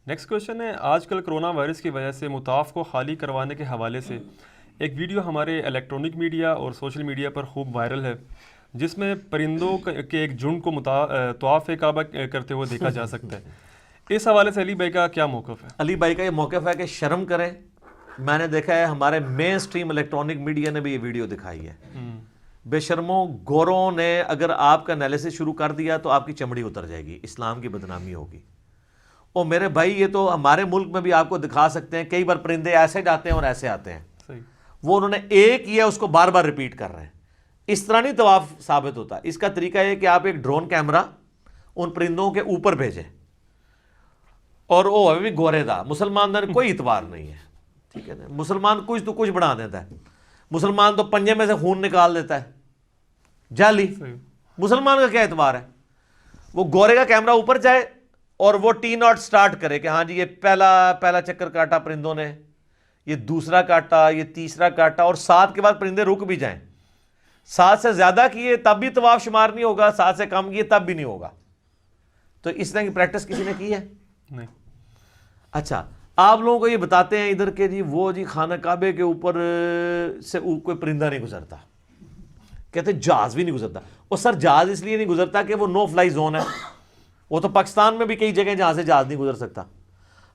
Next question ہے، آج کل کرونا وائرس کی وجہ سے مطاف کو خالی کروانے کے حوالے سے ایک ویڈیو ہمارے الیکٹرانک میڈیا اور سوشل میڈیا پر خوب وائرل ہے، جس میں پرندوں کے ایک جھنڈ کو طواف کعبہ کرتے ہوئے دیکھا جا سکتا ہے۔ اس حوالے سے علی بھائی کا کیا موقف ہے؟ علی بھائی کا یہ موقف ہے کہ شرم کریں۔ میں نے دیکھا ہے ہمارے مین اسٹریم الیکٹرانک میڈیا نے بھی یہ ویڈیو دکھائی ہے۔ بے شرموں گوروں نے اگر آپ کا انالیسس شروع کر دیا تو آپ کی چمڑی اتر جائے گی، اسلام کی بدنامی ہوگی۔ اور میرے بھائی یہ تو ہمارے ملک میں بھی آپ کو دکھا سکتے ہیں، کئی بار پرندے ایسے جاتے ہیں اور ایسے آتے ہیں۔ وہ انہوں نے ایک کیا اس کو بار بار ریپیٹ کر رہے ہیں۔ اس طرح نہیں طواف ثابت ہوتا۔ اس کا طریقہ یہ کہ آپ ایک ڈرون کیمرہ ان پرندوں کے اوپر بھیجیں، اور وہ ابھی بھی گورے دا مسلمان دا کوئی اعتبار نہیں ہے، ٹھیک ہے نا۔ مسلمان کچھ تو کچھ بنا دیتا ہے، مسلمان تو پنجے میں سے خون نکال دیتا ہے جعلی، مسلمان کا کیا اعتبار ہے؟ وہ گورے کا کیمرہ اوپر جائے اور وہ ٹی ناٹ سٹارٹ کرے کہ ہاں جی یہ پہلا چکر کاٹا پرندوں نے، یہ دوسرا کاٹا، یہ تیسرا کاٹا، اور 7 کے بعد پرندے رک بھی جائیں۔ 7 سے زیادہ کیے تب بھی طواف شمار نہیں ہوگا، 7 سے کم کیے تب بھی نہیں ہوگا۔ تو اس طرح کی پریکٹس کسی نے کی ہے؟ نہیں۔ اچھا، آپ لوگوں کو یہ بتاتے ہیں ادھر کے جی وہ جی خانہ کعبے کے اوپر سے کوئی پرندہ نہیں گزرتا، کہتے جہاز بھی نہیں گزرتا۔ اور سر جہاز اس لیے نہیں گزرتا کہ وہ نو فلائی زون ہے، وہ تو پاکستان میں بھی کئی جگہ جہاں سے جہاز نہیں گزر سکتا۔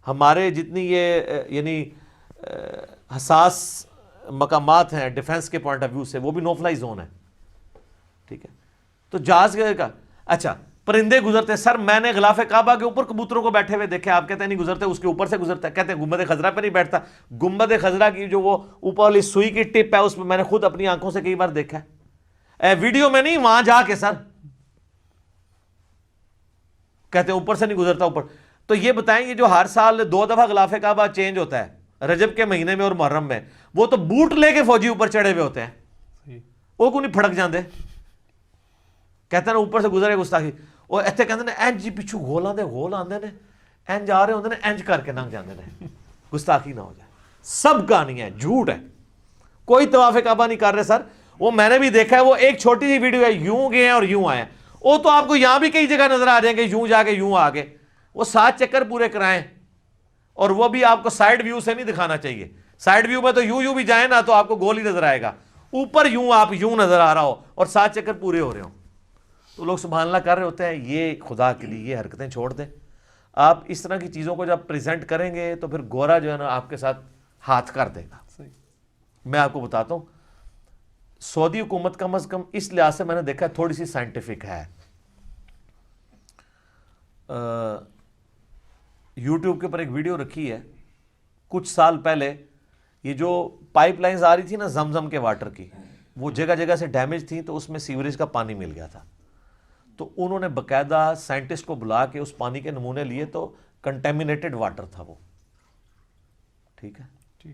ہمارے جتنی یہ یعنی حساس مقامات ہیں ڈیفنس کے پوائنٹ آف ویو سے، وہ بھی نو فلائی زون ہے، ٹھیک ہے۔ تو جہاز کا اچھا پرندے گزرتے ہیں۔ سر میں نے غلاف کعبہ کے اوپر کبوتروں کو بیٹھے ہوئے دیکھے، آپ کہتے ہیں نہیں گزرتے، اس کے اوپر سے گزرتا ہے، کہتے ہیں گنبد خضرا پہ نہیں بیٹھتا۔ گنبد خضرا کی جو وہ اوپر والی سوئی کی ٹپ ہے اس میں نے خود اپنی آنکھوں سے کئی بار دیکھا ہے، ویڈیو میں نہیں، وہاں جا کے۔ سر کہتے ہیں اوپر سے نہیں گزرتا اوپر۔ تو یہ بتائیں یہ جو ہر سال 2 دفعہ غلاف کعبہ چینج ہوتا ہے رجب کے مہینے میں اور محرم میں، وہ تو بوٹ لے کے فوجی اوپر چڑھے ہوئے ہوتے ہیں، وہ کیوں نہیں پھڑک جاندے؟ کہتے ہیں نا اوپر سے گزرے گستاخی، وہ ایتھے کہتے ہیں اینج جی پچھو گول آندے نے، اینج آ رہے ہوندے نے، اینج کر کے لنگ جاندے نے، گستاخی نہ ہو جائے۔ سب کہانی ہے، جھوٹ ہے، کوئی طواف کعبہ نہیں کر رہے سر۔ وہ میں نے بھی دیکھا ہے، وہ ایک چھوٹی سی ویڈیو ہے، یوں گئے ہیں اور یوں آئے ہیں، وہ تو آپ کو یہاں بھی کئی جگہ نظر آ جائیں گے، یوں جا کے یوں آ گئے۔ وہ 7 چکر پورے کرائیں، اور وہ بھی آپ کو سائیڈ ویو سے نہیں دکھانا چاہیے۔ سائیڈ ویو میں تو یوں بھی جائیں نا تو آپ کو گول ہی نظر آئے گا، اوپر یوں آپ یوں نظر آ رہا ہو اور 7 چکر پورے ہو رہے ہوں، تو لوگ سبحان اللہ کر رہے ہوتے ہیں۔ یہ خدا کے لیے یہ حرکتیں چھوڑ دیں۔ آپ اس طرح کی چیزوں کو جب پریزنٹ کریں گے تو پھر گورا جو ہے نا آپ کے ساتھ ہاتھ کر دے گا۔ میں آپ کو بتاتا ہوں، سعودی حکومت کم از کم اس لحاظ سے میں نے دیکھا تھوڑی سی سائنٹیفک ہے۔ یوٹیوب کے اوپر ایک ویڈیو رکھی ہے کچھ سال پہلے، یہ جو پائپ لائنز آ رہی تھی نا زمزم کے واٹر کی، وہ جگہ جگہ سے ڈیمیج تھی، تو اس میں سیوریج کا پانی مل گیا تھا۔ تو انہوں نے باقاعدہ سائنٹسٹ کو بلا کے اس پانی کے نمونے لیے، تو کنٹیمنیٹڈ واٹر تھا وہ، ٹھیک ہے۔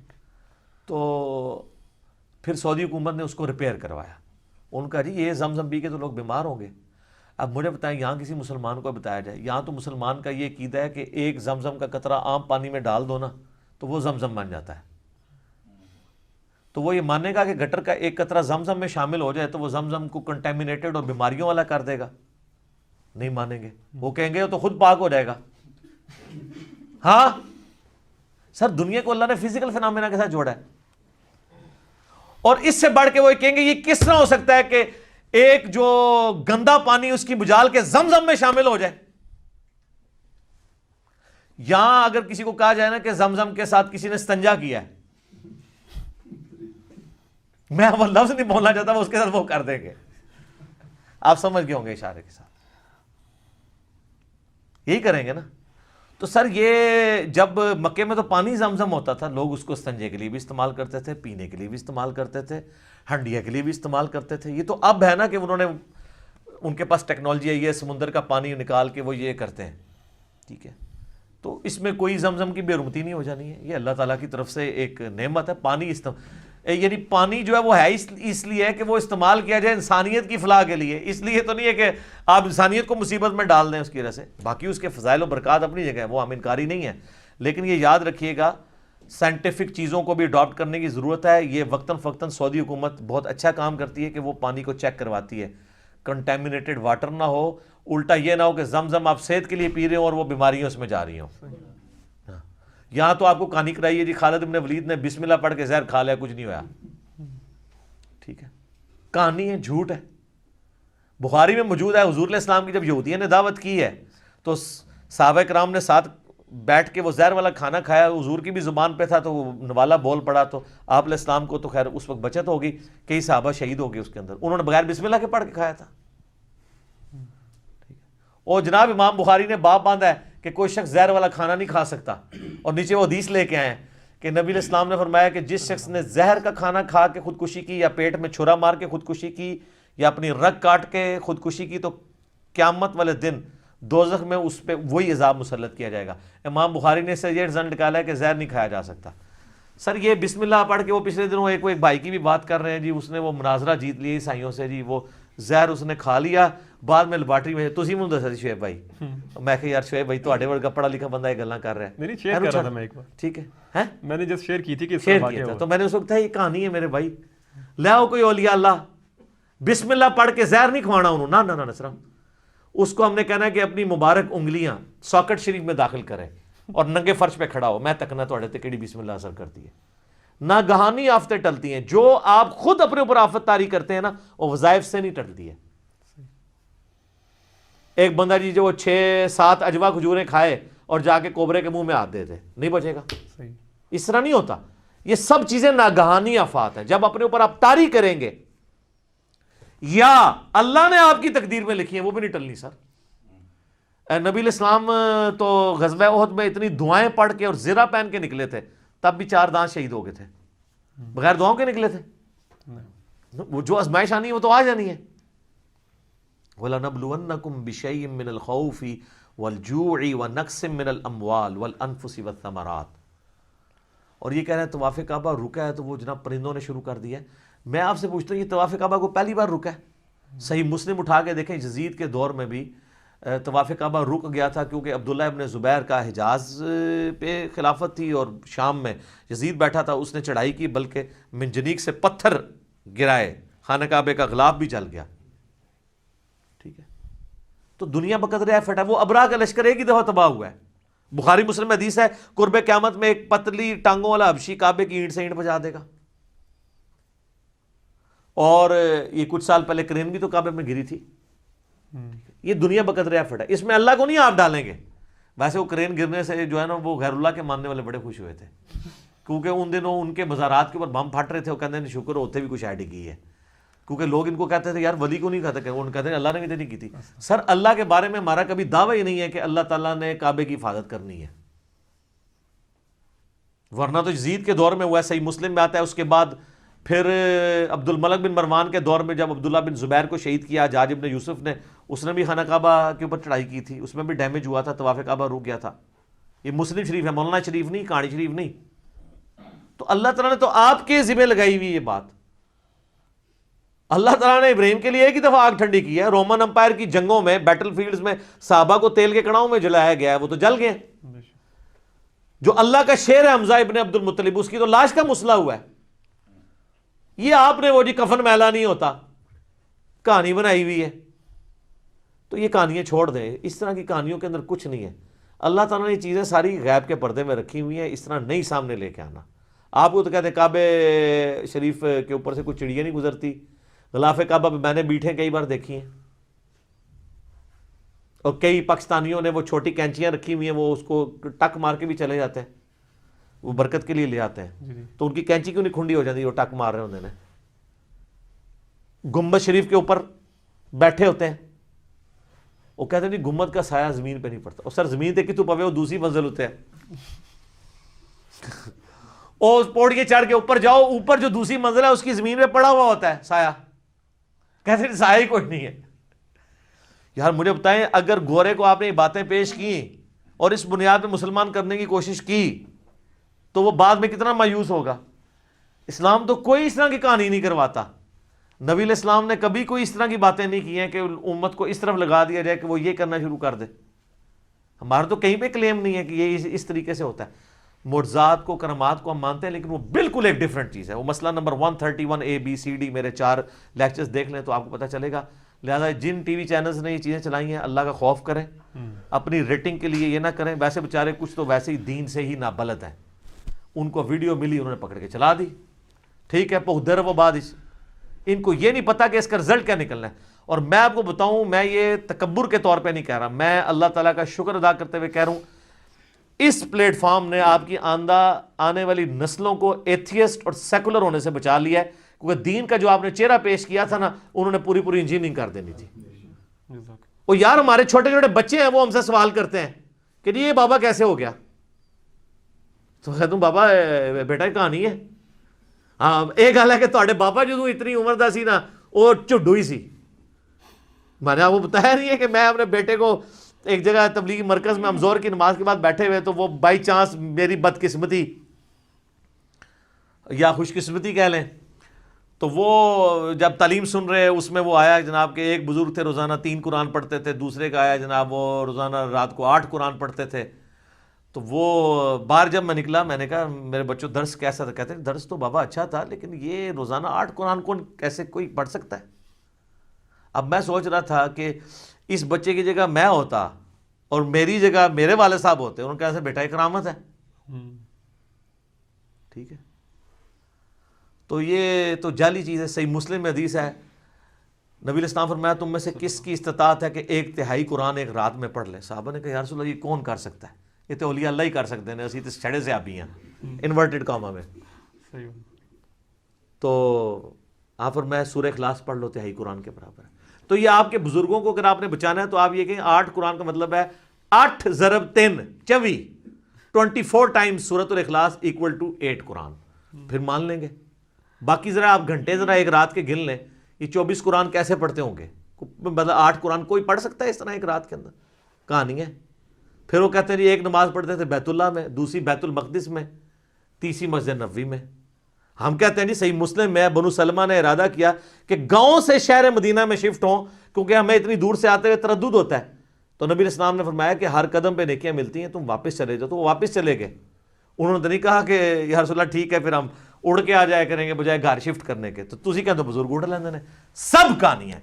تو پھر سعودی حکومت نے اس کو ریپیئر کروایا۔ ان کا جی یہ زمزم پی کے تو لوگ بیمار ہوں گے۔ اب مجھے بتائیں یہاں کسی مسلمان کو بتایا جائے، یہاں تو مسلمان کا یہ عقیدہ ہے کہ ایک زمزم کا قطرہ عام پانی میں ڈال دو نا تو وہ زمزم بن جاتا ہے۔ تو وہ یہ مانے گا کہ گٹر کا ایک قطرہ زمزم میں شامل ہو جائے تو وہ زمزم کو کنٹیمنیٹڈ اور بیماریوں والا کر دے گا؟ نہیں مانیں گے، وہ کہیں گے تو خود پاک ہو جائے گا۔ ہاں سر، دنیا کو اللہ نے فزیکل فینامنا کے ساتھ جوڑا ہے، اور اس سے بڑھ کے وہ کہیں گے یہ کس طرح ہو سکتا ہے کہ ایک جو گندا پانی اس کی بجال کے زمزم میں شامل ہو جائے۔ یہاں اگر کسی کو کہا جائے نا کہ زمزم کے ساتھ کسی نے استنجا کیا ہے، میں وہ لفظ نہیں بولنا چاہتا، وہ اس کے ساتھ وہ کر دیں گے، آپ سمجھ گئے ہوں گے اشارے کے ساتھ، یہی کریں گے نا۔ تو سر یہ جب مکے میں تو پانی زمزم ہوتا تھا، لوگ اس کو استنجے کے لیے بھی استعمال کرتے تھے، پینے کے لیے بھی استعمال کرتے تھے، ہنڈیا کے لیے بھی استعمال کرتے تھے۔ یہ تو اب ہے نا کہ انہوں نے، ان کے پاس ٹیکنالوجی ہے، یہ سمندر کا پانی نکال کے وہ یہ کرتے ہیں، ٹھیک ہے۔ تو اس میں کوئی زمزم کی بے رحمتی نہیں ہو جانی ہے، یہ اللہ تعالیٰ کی طرف سے ایک نعمت ہے۔ پانی یعنی پانی جو ہے وہ ہے اس لیے ہے کہ وہ استعمال کیا جائے انسانیت کی فلاح کے لیے، اس لیے تو نہیں ہے کہ آپ انسانیت کو مصیبت میں ڈال دیں اس کی وجہ سے۔ باقی اس کے فضائل و برکات اپنی جگہ ہے، وہ ہم انکاری نہیں ہے، لیکن یہ یاد رکھیے گا سائنٹیفک چیزوں کو بھی اڈاپٹ کرنے کی ضرورت ہے۔ یہ وقتاً فوقتاً سعودی حکومت بہت اچھا کام کرتی ہے کہ وہ پانی کو چیک کرواتی ہے، کنٹیمنیٹڈ واٹر نہ ہو، الٹا یہ نہ ہو کہ زمزم آپ صحت کے لیے پی رہے ہوں اور وہ بیماریاں اس میں جا رہی ہوں۔ یہاں تو آپ کو کہانی کرائی ہے جی خالد بن ولید نے بسم اللہ پڑھ کے زہر کھا لیا, کچھ نہیں ہوا. ٹھیک ہے, کہانی ہے, جھوٹ ہے. بخاری میں موجود ہے حضور علیہ السلام کی جب یہودیوں نے دعوت کی ہے تو صحابہ کرام نے ساتھ بیٹھ کے وہ زہر والا کھانا کھایا, حضور کی بھی زبان پہ تھا تو وہ نوالا بول پڑا, تو آپ علیہ السلام کو تو خیر اس وقت بچت ہوگی, کئی صحابہ شہید ہو گئے اس کے اندر, انہوں نے بغیر بسم اللہ کے پڑھ کے کھایا تھا. اور جناب امام بخاری نے باب باندھا ہے کہ کوئی شخص زہر والا کھانا نہیں کھا سکتا, اور نیچے وہ حدیث لے کے آئے ہیں کہ نبی علیہ السلام نے فرمایا کہ جس شخص نے زہر کا کھانا کھا کے خودکشی کی, یا پیٹ میں چھرا مار کے خودکشی کی, یا اپنی رگ کاٹ کے خودکشی کی, تو قیامت والے دن دوزخ میں اس پہ وہی عذاب مسلط کیا جائے گا. امام بخاری نے اس سے یہ رزلٹ نکالا ہے کہ زہر نہیں کھایا جا سکتا. سر یہ بسم اللہ پڑھ کے وہ پچھلے دنوں ایک بھائی کی بھی بات کر رہے ہیں جی, اس نے وہ مناظرہ جیت لیا عیسائیوں سے جی, وہ زہر اس نے کھا لیا, بعد میں لیبارٹری میں تسی منہ دسا شعیب بھائی, میں کہ یار شعیب بھائی تواڈے ورگا پڑھا لکھا بندہ یہ گلاں کر رہا ہے. نہیں شیئر کر رہا تھا میں ایک بار, ٹھیک ہے, میں نے جسٹ شیئر کی تھی کہ اس شیئر کا کیا واقعہ تھا, ہوا. تو میں نے اس وقت کہا یہ کہانی ہے میرے بھائی, لے آؤ کوئی اولیاء اللہ, بسم اللہ پڑھ کے زہر نہیں کھوانا انہوں, نہ نہ نصرہ, اس کو ہم نے کہنا ہے کہ اپنی مبارک انگلیاں ساکٹ شریف میں داخل کرے اور ننگے فرش پہ کھڑا ہو, میں تکنا تواڈے تے کیڑی بسم اللہ اثر کرتی ہے. ناگہانی آفتیں ٹلتی ہیں, جو آپ خود اپنے اوپر آفت طاری کرتے ہیں نا وہ وظائف سے نہیں ٹلتی ہے. ایک بندہ جی جو 6-7 اجوا کھجوریں کھائے اور جا کے کوبرے کے منہ میں ہاتھ دے دے, نہیں بچے گا. اس طرح نہیں ہوتا, یہ سب چیزیں ناگہانی آفات ہیں. جب اپنے اوپر آپ طاری کریں گے یا اللہ نے آپ کی تقدیر میں لکھی ہیں, وہ بھی نہیں ٹلنی. سر نبی علیہ السلام تو غزوہ احد میں اتنی دعائیں پڑھ کے اور زرہ پہن کے نکلے تھے, تب بھی 4 دانت شہید ہو گئے تھے, بغیر دعاؤں کے نکلے تھے. وہ جو آزمائش آنی ہے وہ تو آ جانی ہے. وَلَنَبْلُوَنَّكُمْ بِشَيْءٍ مِّنَ الْخَوْفِ وَالْجُوعِ وَنَقْصٍ مِّنَ الْأَمْوَالِ وَالْأَنفُسِ وَالثَّمَرَاتِ. اور یہ کہہ رہے ہیں طواف کعبہ رکا ہے تو وہ جناب پرندوں نے شروع کر دیا ہے. میں آپ سے پوچھتا ہوں یہ طواف کعبہ کو پہلی بار رکا ہے؟ صحیح مسلم اٹھا کے دیکھیں, یزید کے دور میں بھی طواف کعبہ رک گیا تھا, کیونکہ عبداللہ ابن زبیر کا حجاز پہ خلافت تھی اور شام میں یزید بیٹھا تھا, اس نے چڑھائی کی, بلکہ منجنیق سے پتھر گرائے, خانہ کعبے کا غلاف بھی جل گیا. ٹھیک ہے, تو دنیا بقدر ایفٹ ہے. وہ ابرا کا لشکر ایک ہی دفعہ تباہ ہوا ہے. بخاری مسلم میں حدیث ہے قرب قیامت میں ایک پتلی ٹانگوں والا حبشی کعبے کی اینٹ سے اینٹ بجا دے گا. اور یہ کچھ سال پہلے کرین بھی تو کعبے میں گری تھی. یہ دنیا بقدر ایفٹ ہے, اس میں اللہ کو نہیں آپ ڈالیں گے. ویسے وہ کرین گرنے سے جو ہے نا وہ غیر اللہ کے ماننے والے بڑے خوش ہوئے تھے, کیونکہ ان دنوں ان کے مزارات کے اوپر بم پھٹ رہے تھے. وہ کہتے ہیں شکر ہوتے بھی کچھ ایڈ کی ہے, کیونکہ لوگ ان کو کہتے تھے یار ولی کو نہیں کہتے, ان کہتے ہیں اللہ نے بھی تو نہیں کی تھی. سر اللہ کے بارے میں ہمارا کبھی دعویٰ ہی نہیں ہے کہ اللہ تعالیٰ نے کعبے کی حفاظت کرنی ہے, ورنہ تو یزید کے دور میں ہوا ہے. صحیح مسلم میں آتا ہے. اس کے بعد پھر عبد الملک بن مروان کے دور میں جب عبداللہ بن زبیر کو شہید کیا حجاج ابن یوسف نے, اس نے بھی خانہ کعبہ کے اوپر چڑھائی کی تھی, اس میں بھی ڈیمیج ہوا تھا, طواف کعبہ رک گیا تھا. یہ مسلم شریف ہے, مولانا شریف نہیں, کہانی شریف نہیں. تو اللہ تعالیٰ نے تو آپ کے ذمہ لگائی ہوئی یہ بات. اللہ تعالیٰ نے ابراہیم کے لیے ایک ہی دفعہ آگ ٹھنڈی کی ہے. رومن امپائر کی جنگوں میں, بیٹل فیلڈز میں صحابہ کو تیل کے کڑاؤں میں جلایا گیا ہے, وہ تو جل گئے. جو اللہ کا شیر ہے حمزہ ابن عبد المطلب, اس کی تو لاش کا مسئلہ ہوا ہے. یہ آپ نے وہ جی کفن میلا نہیں ہوتا کہانی بنائی ہوئی ہے. تو یہ کہانیاں چھوڑ دیں, اس طرح کی کہانیوں کے اندر کچھ نہیں ہے. اللہ تعالیٰ نے یہ چیزیں ساری غیب کے پردے میں رکھی ہوئی ہیں, اس طرح نہیں سامنے لے کے آنا. آپ کو تو کہتے ہیں کعبے شریف کے اوپر سے کوئی چڑیا نہیں گزرتی. غلاف کعبہ پہ میں نے بیٹھیں کئی بار دیکھی ہیں, اور کئی پاکستانیوں نے وہ چھوٹی کینچیاں رکھی ہوئی ہیں, وہ اس کو ٹک مار کے بھی چلے جاتے ہیں, وہ برکت کے لیے لے آتے ہیں. تو ان کی کینچی کیوں نہیں کھنڈی ہو جاتی, وہ ٹک مار رہے ہوتے ہیں. گنبد شریف کے اوپر بیٹھے ہوتے ہیں, وہ کہتے ہیں گنبد کا سایہ زمین پہ نہیں پڑتا. اور سر زمین تے کتوں پوے, وہ دوسری منزل ہوتے ہیں. اور پوڑیاں چڑھ کے اوپر جاؤ, اوپر جو دوسری منزل ہے اس کی زمین پہ پڑا ہوا ہوتا ہے سایہ. کہتے ہیں سایہ ہی کوئی نہیں ہے. یار مجھے بتائیں, اگر گورے کو آپ نے یہ باتیں پیش کی اور اس بنیاد پہ مسلمان کرنے کی کوشش کی تو وہ بعد میں کتنا مایوس ہوگا. اسلام تو کوئی اس طرح کی کہانی نہیں کرواتا. نبی علیہ السلام نے کبھی کوئی اس طرح کی باتیں نہیں کی ہیں کہ امت کو اس طرف لگا دیا جائے کہ وہ یہ کرنا شروع کر دے. ہمارا تو کہیں پہ کلیم نہیں ہے کہ یہ اس طریقے سے ہوتا ہے. معجزات کو, کرامات کو ہم مانتے ہیں, لیکن وہ بالکل ایک ڈیفرنٹ چیز ہے. وہ مسئلہ نمبر 131 ABCD میرے 4 لیکچرز دیکھ لیں تو آپ کو پتہ چلے گا. لہٰذا جن ٹی وی چینلز نے یہ چیزیں چلائی ہیں اللہ کا خوف کریں, اپنی ریٹنگ کے لیے یہ نہ کریں. ویسے بیچارے کچھ تو ویسے ہی دین سے ہی نابلد ہیں, ان کو ویڈیو ملی انہوں نے پکڑ کے چلا دی, ٹھیک ہے, پختر و بادش. ان کو یہ نہیں پتا کہ اس کا رزلٹ کیا نکلنا ہے. اور میں آپ کو بتاؤں, میں یہ تکبر کے طور پہ نہیں کہہ رہا, میں اللہ تعالیٰ کا شکر ادا کرتے ہوئے کہہ رہا ہوں, اس پلیٹ فارم نے آپ کی آنے والی نسلوں کو ایتھیسٹ اور سیکولر ہونے سے بچا لیا ہے, کیونکہ دین کا جو آپ نے چہرہ پیش کیا تھا نا, انہوں نے پوری پوری انجینئرنگ کر دینی تھی. وہ یار ہمارے چھوٹے چھوٹے بچے ہیں, وہ ہم سے سوال کرتے ہیں کہ یہ بابا کیسے ہو گیا, تو کہتا ہوں بابا بیٹا یہ کہانی ہے. ہاں ایک گل ہے کہ تھوڑے بابا جو اتنی عمر دا سی نا, وہ چڈو ہی سی. میں نے آپ کو بتایا نہیں ہے کہ میں اپنے بیٹے کو ایک جگہ تبلیغی مرکز میں ہم زور کی نماز کے بعد بیٹھے ہوئے, تو وہ بائی چانس میری بدقسمتی یا خوش قسمتی کہہ لیں, تو وہ جب تعلیم سن رہے اس میں وہ آیا جناب کہ ایک بزرگ تھے روزانہ 3 قرآن پڑھتے تھے, دوسرے کا آیا جناب وہ روزانہ رات کو 8 قرآن پڑھتے تھے. تو وہ باہر جب میں نکلا, میں نے کہا میرے بچوں درس کیسا تھا؟ کہتے ہیں درس تو بابا اچھا تھا, لیکن یہ روزانہ 8 قرآن کون کیسے کوئی پڑھ سکتا ہے؟ اب میں سوچ رہا تھا کہ اس بچے کی جگہ میں ہوتا اور میری جگہ میرے والد صاحب ہوتے, انہوں نے کہا بیٹا ایک کرامت ہے. ٹھیک ہے, تو یہ تو جعلی چیز ہے. صحیح مسلم میں حدیث ہے, نبی علیہ السلام فرمایا تم میں سے کس کی استطاعت ہے کہ 1/3 قرآن ایک رات میں پڑھ لے؟ صحابہ نے کہا یا رسول اللہ یہ کون کر سکتا ہے؟ یہ تو اولیاء اللہ ہی کر سکتے ہیں, اسی تو چھڑے سے آبی ہیں انورٹڈ کاما میں. تو آپ فرمایا سورہ اخلاص پڑھ لو, 1/3 قرآن کے برابر ہے. تو یہ آپ کے بزرگوں کو اگر آپ نے بچانا ہے تو آپ یہ کہیں 8 قرآن کا مطلب ہے 8 ضرب 3 24 ٹائمز سورۃ الاخلاص ایکول ٹو 8 قرآن, پھر مان لیں گے. باقی ذرا آپ گھنٹے ذرا ایک رات کے گن لیں, یہ 24 قرآن کیسے پڑھتے ہوں گے؟ مطلب 8 قرآن کوئی پڑھ سکتا ہے اس طرح ایک رات کے اندر؟ کہانی ہے. پھر وہ کہتے ہیں جی ایک نماز پڑھتے تھے بیت اللہ میں, دوسری بیت المقدس میں, تیسری مسجد نبوی میں. ہم کہتے ہیں جی صحیح مسلم میں بنو سلمہ نے ارادہ کیا کہ گاؤں سے شہر مدینہ میں شفٹ ہوں, کیونکہ ہمیں اتنی دور سے آتے ہوئے تردد ہوتا ہے. تو نبی علیہ السلام نے فرمایا کہ ہر قدم پہ نیکیاں ملتی ہیں, تم واپس چلے جاؤ. تو وہ واپس چلے گئے. انہوں نے تو نہیں کہا کہ یا رسول اللہ ٹھیک ہے پھر ہم اڑ کے آ جایا کریں گے بجائے گھر شفٹ کرنے کے. تو تسی کہتے بزرگ اڑ لیندے نے, سب کہانی ہے.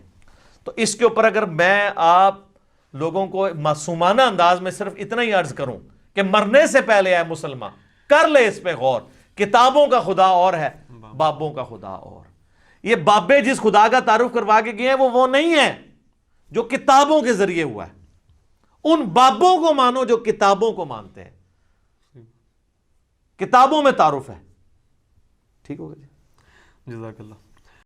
تو اس کے اوپر اگر میں آپ لوگوں کو معصومانہ انداز میں صرف اتنا ہی عرض کروں کہ مرنے سے پہلے اے مسلمان کر لے اس پہ غور, کتابوں کا خدا اور ہے, بابوں کا خدا اور. یہ بابے جس خدا کا تعارف کروا کے گئے ہیں وہ نہیں ہے جو کتابوں کے ذریعے ہوا ہے. ان بابوں کو مانو جو کتابوں کو مانتے ہیں, کتابوں میں تعارف ہے. ٹھیک ہوگا جی, جزاک اللہ.